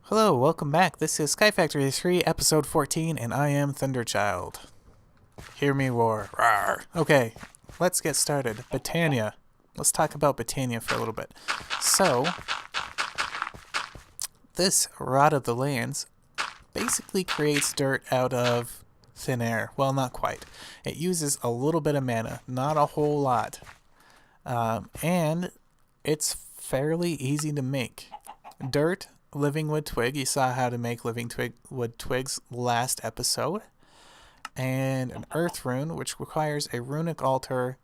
Hello, welcome back. This is Sky Factory 3, Episode 14, and I am Thunderchild. Hear me roar. Rawr. Okay, let's get started. Botania. Let's talk about Botania for a little bit. So, this Rod of the Lands basically creates dirt out of thin air. Well, not quite. It uses a little bit of mana, not a whole lot. And it's fairly easy to make. Dirt, living wood twig. You saw how to make living wood twigs last episode. And an earth rune, which requires a runic altar,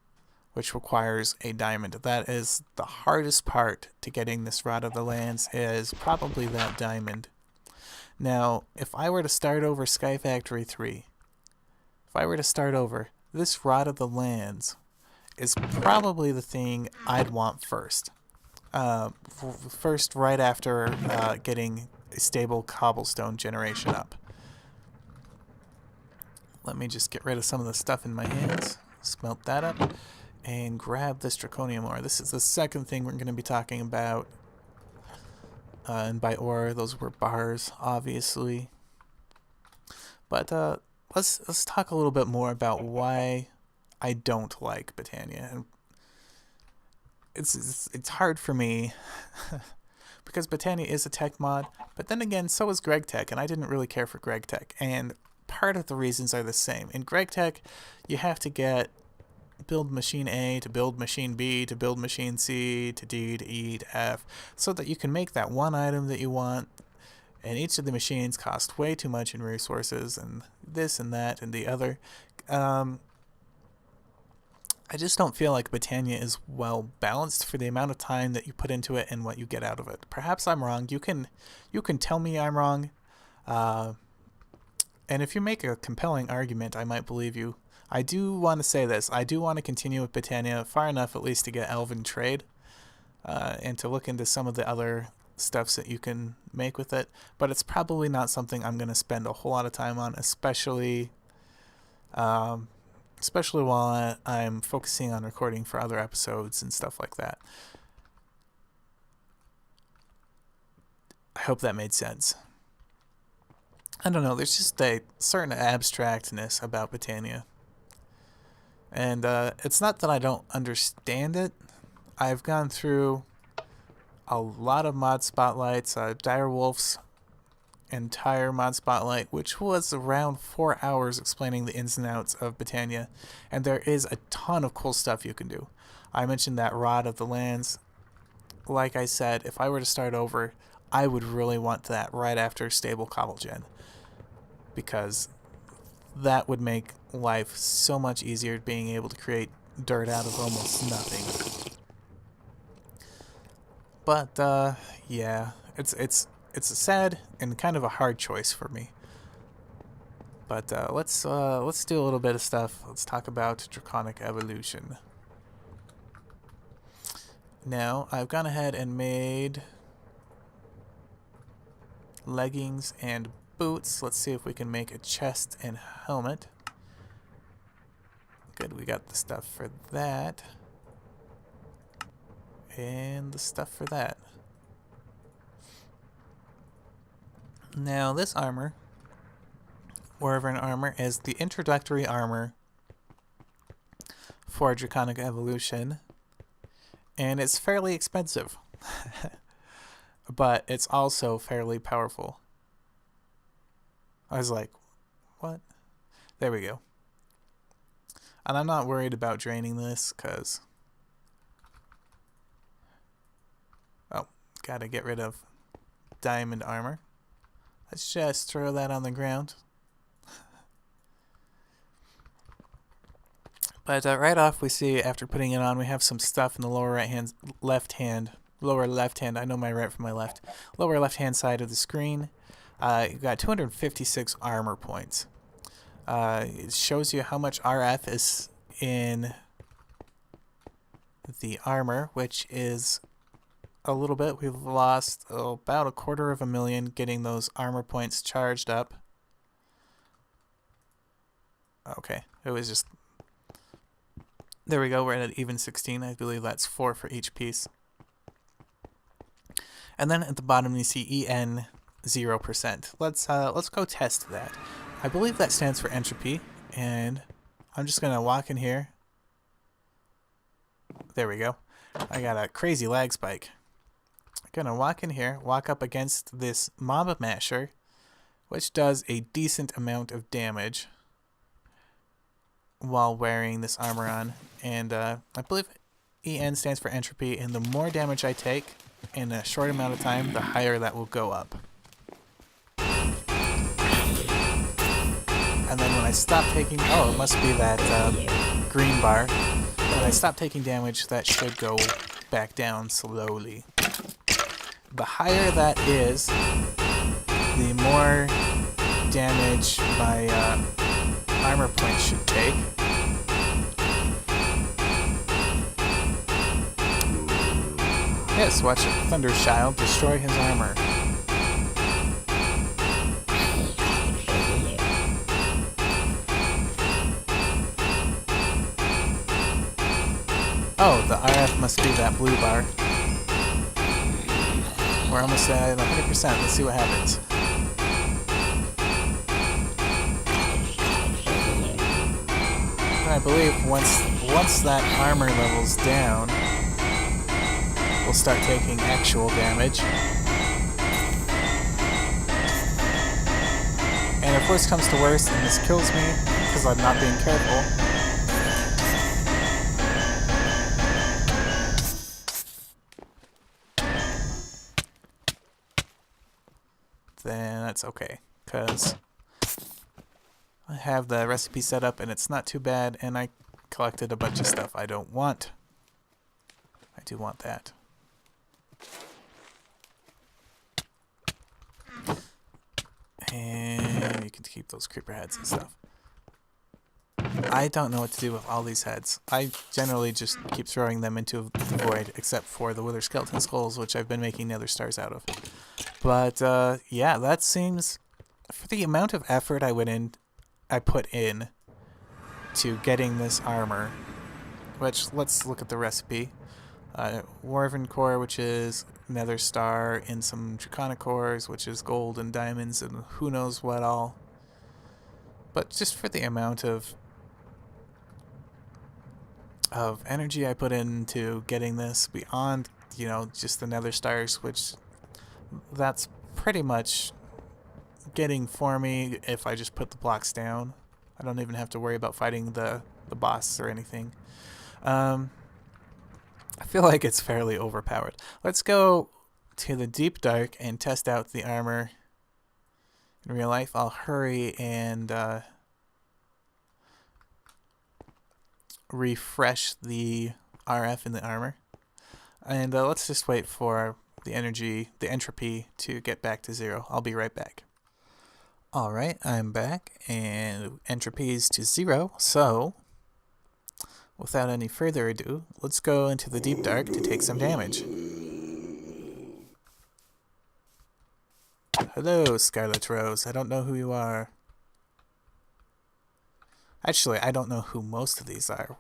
which requires a diamond. That is the hardest part to getting this Rod of the Lands, is probably that diamond. Now, if I were to start over Sky Factory 3, this Rod of the Lands is probably the thing I'd want first. First, right after getting a stable cobblestone generation up. Let me just get rid of some of the stuff in my hands, smelt that up, and grab this draconium ore. This is the second thing we're going to be talking about. And by ore, those were bars, obviously. But let's talk a little bit more about why I don't like Botania. And it's hard for me because Botania is a tech mod, but then again, so is Greg Tech, and I didn't really care for Greg Tech. And part of the reasons are the same. In Greg Tech, you have to build machine A to build machine B to build machine C to D to E to F, so that you can make that one item that you want. And each of the machines cost way too much in resources, and this and that and the other. I just don't feel like Botania is well balanced for the amount of time that you put into it and what you get out of it. Perhaps I'm wrong. You can tell me I'm wrong. And if you make a compelling argument, I might believe you. I do want to say this. I do want to continue with Botania far enough at least to get Elven Trade. And to look into some of the other stuffs that you can make with it. But it's probably not something I'm going to spend a whole lot of time on, especially while I'm focusing on recording for other episodes and stuff like that. I hope that made sense. I don't know, there's just a certain abstractness about Botania. And it's not that I don't understand it. I've gone through a lot of mod spotlights, Direwolf's entire mod spotlight, which was around 4 hours explaining the ins and outs of Botania, and there is a ton of cool stuff you can do. I mentioned that Rod of the Lands. Like I said, if I were to start over, I would really want that right after stable cobble gen, because that would make life so much easier, being able to create dirt out of almost nothing. But yeah, it's a sad and kind of a hard choice for me. But let's do a little bit of stuff. Let's talk about draconic evolution. Now, I've gone ahead and made leggings and boots. Let's see if we can make a chest and helmet. Good, we got the stuff for that. And the stuff for that. Now, this armor, Wyvern armor, is the introductory armor for Draconic Evolution, and it's fairly expensive, but it's also fairly powerful. I was like, what? There we go. And I'm not worried about draining this, because... oh, gotta get rid of diamond armor. Let's just throw that on the ground. But right off we see, after putting it on, we have some stuff in the lower lower left hand, I know my right from my left, lower left hand side of the screen. You've got 256 armor points. It shows you how much RF is in the armor, which is a little bit. We've lost about 250,000 getting those armor points charged up. Okay, it was just... there we go, we're at even 16. I believe that's 4 for each piece. And then at the bottom you see EN 0%. Let's go test that. I believe that stands for entropy, and I'm just gonna walk in here. There we go. I got a crazy lag spike. I'm gonna walk in here, walk up against this mob masher, which does a decent amount of damage while wearing this armor on. And I believe EN stands for entropy, and the more damage I take in a short amount of time, the higher that will go up. And then when I stop taking... Oh, it must be that green bar. When I stop taking damage, that should go back down slowly. The higher that is, the more damage my armor points should take. Yes, watch it. Thunderchild destroy his armor. Oh, the RF must be that blue bar. We're almost at 100%. Let's see what happens. And I believe once that armor level's down, we'll start taking actual damage. And if worse comes to worse and this kills me because I'm not being careful, then that's okay, because I have the recipe set up and it's not too bad, and I collected a bunch of stuff I don't want. I do want that. And you can keep those creeper heads and stuff. I don't know what to do with all these heads. I generally just keep throwing them into the void, except for the wither skeleton skulls, which I've been making nether stars out of. But yeah, that seems, for the amount of effort I put in to getting this armor, which, let's look at the recipe. Dwarven core, which is nether star, and some draconic cores, which is gold and diamonds and who knows what all. But just for the amount of energy I put into getting this, beyond, you know, just the nether stars, which that's pretty much getting for me if I just put the blocks down. I don't even have to worry about fighting the boss or anything. I feel like it's fairly overpowered. Let's go to the deep dark and test out the armor in real life. I'll hurry and refresh the RF in the armor. And let's just wait for the entropy to get back to 0. I'll be right back. Alright, I'm back, and entropy is to 0, so without any further ado, let's go into the deep dark to take some damage. Hello, Scarlet Rose. I don't know who you are. Actually, I don't know who most of these are.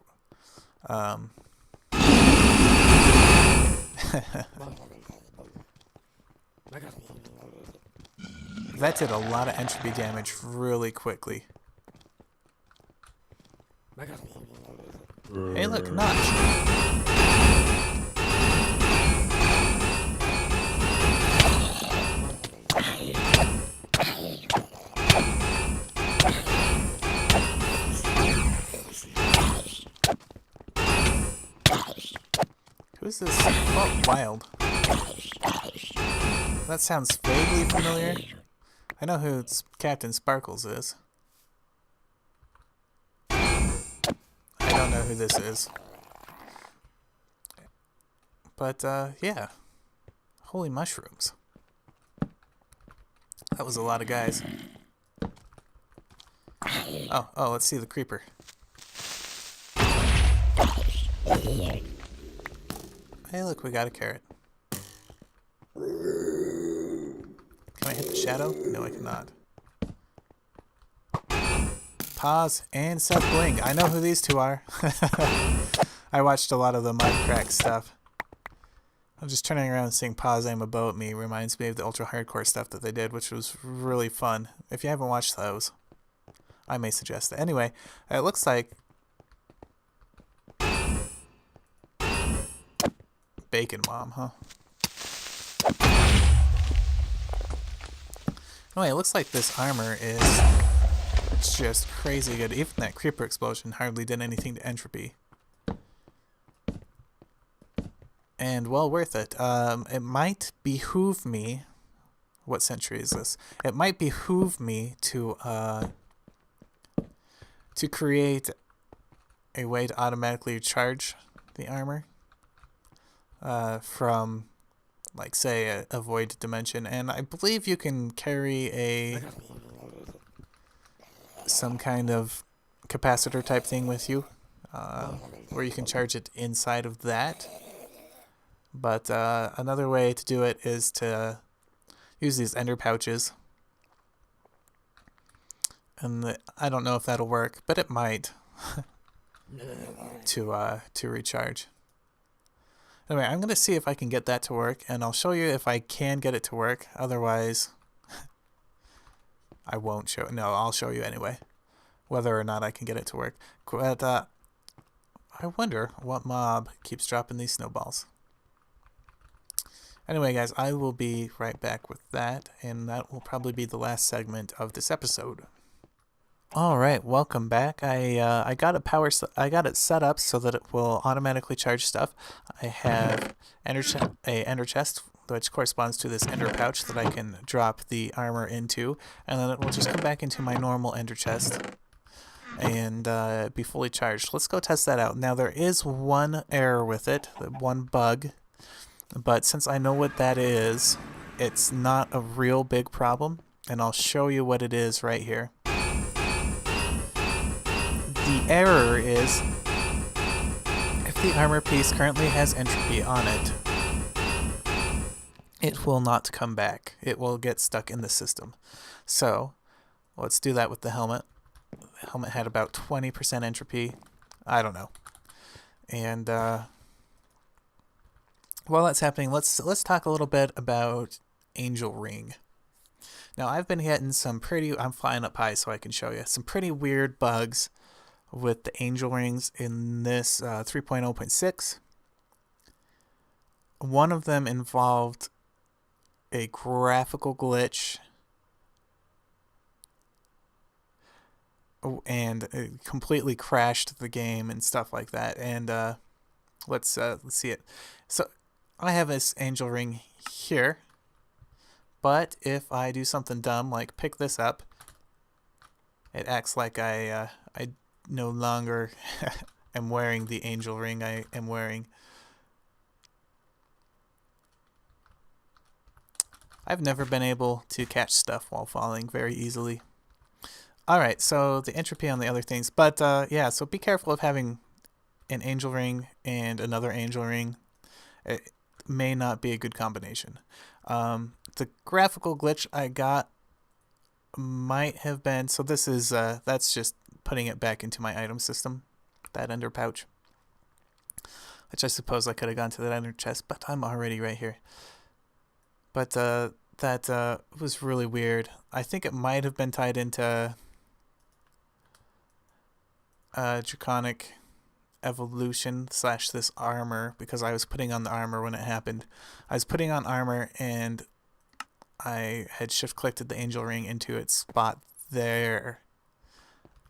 That did a lot of entropy damage really quickly. Hey, look, Notch. Who's this? Oh, Wild. That sounds vaguely familiar. I know who Captain Sparkles is. I don't know who this is. But, yeah. Holy mushrooms. That was a lot of guys. Oh, let's see the creeper. Hey, look, we got a carrot. Can I hit the shadow? No, I cannot. Pause and Seth Bling. I know who these two are. I watched a lot of the Minecraft stuff. I'm just turning around and seeing Paws Aim a Bow at me reminds me of the ultra hardcore stuff that they did, which was really fun. If you haven't watched those, I may suggest it. Anyway, it looks like Bacon Mom, huh? Anyway, it looks like this armor is just crazy good. Even that creeper explosion hardly did anything to entropy. And well worth it. It might behoove me. What century is this? It might behoove me to create a way to automatically charge the armor from, like, say, a void dimension. And I believe you can carry some kind of capacitor type thing with you, where you can charge it inside of that. But another way to do it is to use these ender pouches. And I don't know if that'll work, but it might to recharge. Anyway, I'm going to see if I can get that to work, and I'll show you if I can get it to work. Otherwise, I won't show it. No, I'll show you anyway, whether or not I can get it to work. But I wonder what mob keeps dropping these snowballs. Anyway, guys, I will be right back with that, and that will probably be the last segment of this episode. All right, welcome back. I got it set up so that it will automatically charge stuff. I have a ender chest, which corresponds to this ender pouch that I can drop the armor into, and then it will just come back into my normal ender chest and be fully charged. Let's go test that out. Now, there is one error with it, one bug. But since I know what that is, it's not a real big problem, and I'll show you what it is right here. The error is if the armor piece currently has entropy on it, it will not come back. It will get stuck in the system. So let's do that with the helmet. The helmet had about 20% entropy. I don't know. And while that's happening, let's talk a little bit about Angel Ring. Now, I've been getting I'm flying up high so I can show you, some pretty weird bugs with the Angel Rings in this 3.0.6. One of them involved a graphical glitch, and it completely crashed the game and stuff like that. And let's see it. So I have this Angel Ring here, but if I do something dumb like pick this up, it acts like I no longer am wearing the Angel Ring I am wearing. I've never been able to catch stuff while falling very easily. Alright, so the entropy on the other things, but yeah, so be careful of having an Angel Ring and another Angel Ring. It may not be a good combination. The graphical glitch I got might have been, so this is that's just putting it back into my item system, that ender pouch, which I suppose I could have gone to that ender chest, but I'm already right here. But that was really weird. I think it might have been tied into draconic evolution / this armor, because I was putting on the armor when it happened. I was putting on armor and I had shift clicked the Angel Ring into its spot there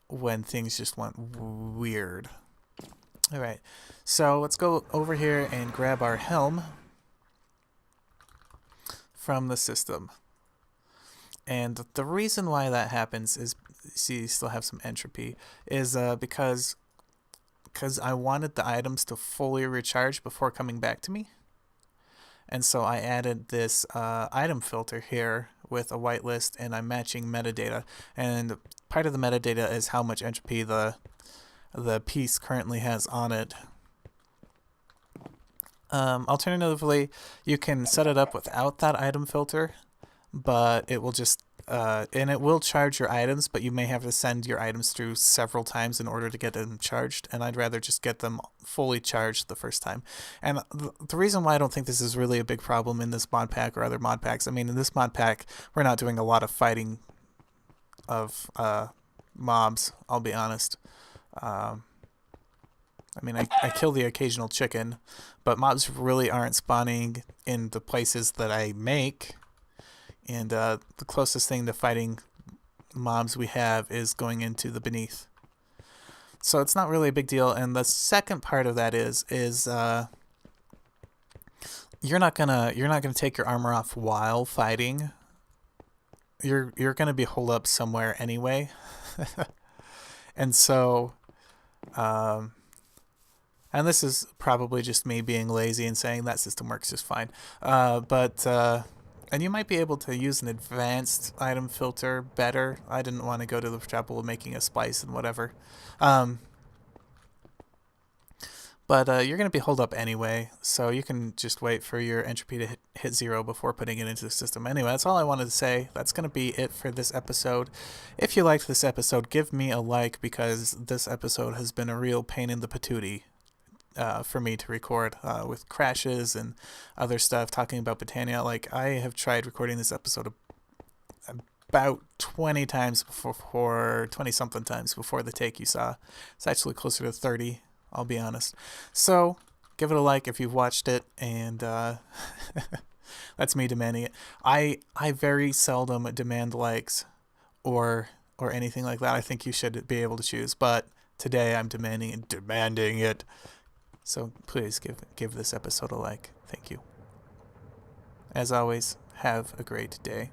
when things just went weird. Alright, so let's go over here and grab our helm from the system. And the reason why that happens is, see, you still have some entropy, is because I wanted the items to fully recharge before coming back to me. And so I added this item filter here with a whitelist, and I'm matching metadata. And part of the metadata is how much entropy the piece currently has on it. Alternatively, you can set it up without that item filter, but it will just and it will charge your items, but you may have to send your items through several times in order to get them charged, and I'd rather just get them fully charged the first time. And the reason why I don't think this is really a big problem in this mod pack or other mod packs, I mean, in this mod pack, we're not doing a lot of fighting of mobs, I'll be honest. I mean, I kill the occasional chicken, but mobs really aren't spawning in the places that I make. And the closest thing to fighting mobs we have is going into the beneath. So it's not really a big deal. And the second part of that is you're not gonna take your armor off while fighting. You're gonna be holed up somewhere anyway. And so and this is probably just me being lazy and saying that system works just fine. And you might be able to use an advanced item filter better. I didn't want to go to the trouble of making a splice and whatever. But you're going to be holed up anyway, so you can just wait for your entropy to hit 0 before putting it into the system. Anyway, that's all I wanted to say. That's going to be it for this episode. If you liked this episode, give me a like, because this episode has been a real pain in the patootie. For me to record with crashes and other stuff, talking about Botania. Like, I have tried recording this episode about 20 times before, 20-something times before the take you saw. It's actually closer to 30, I'll be honest. So, give it a like if you've watched it, and that's me demanding it. I very seldom demand likes or anything like that. I think you should be able to choose, but today I'm demanding it. So please give this episode a like. Thank you. As always, have a great day.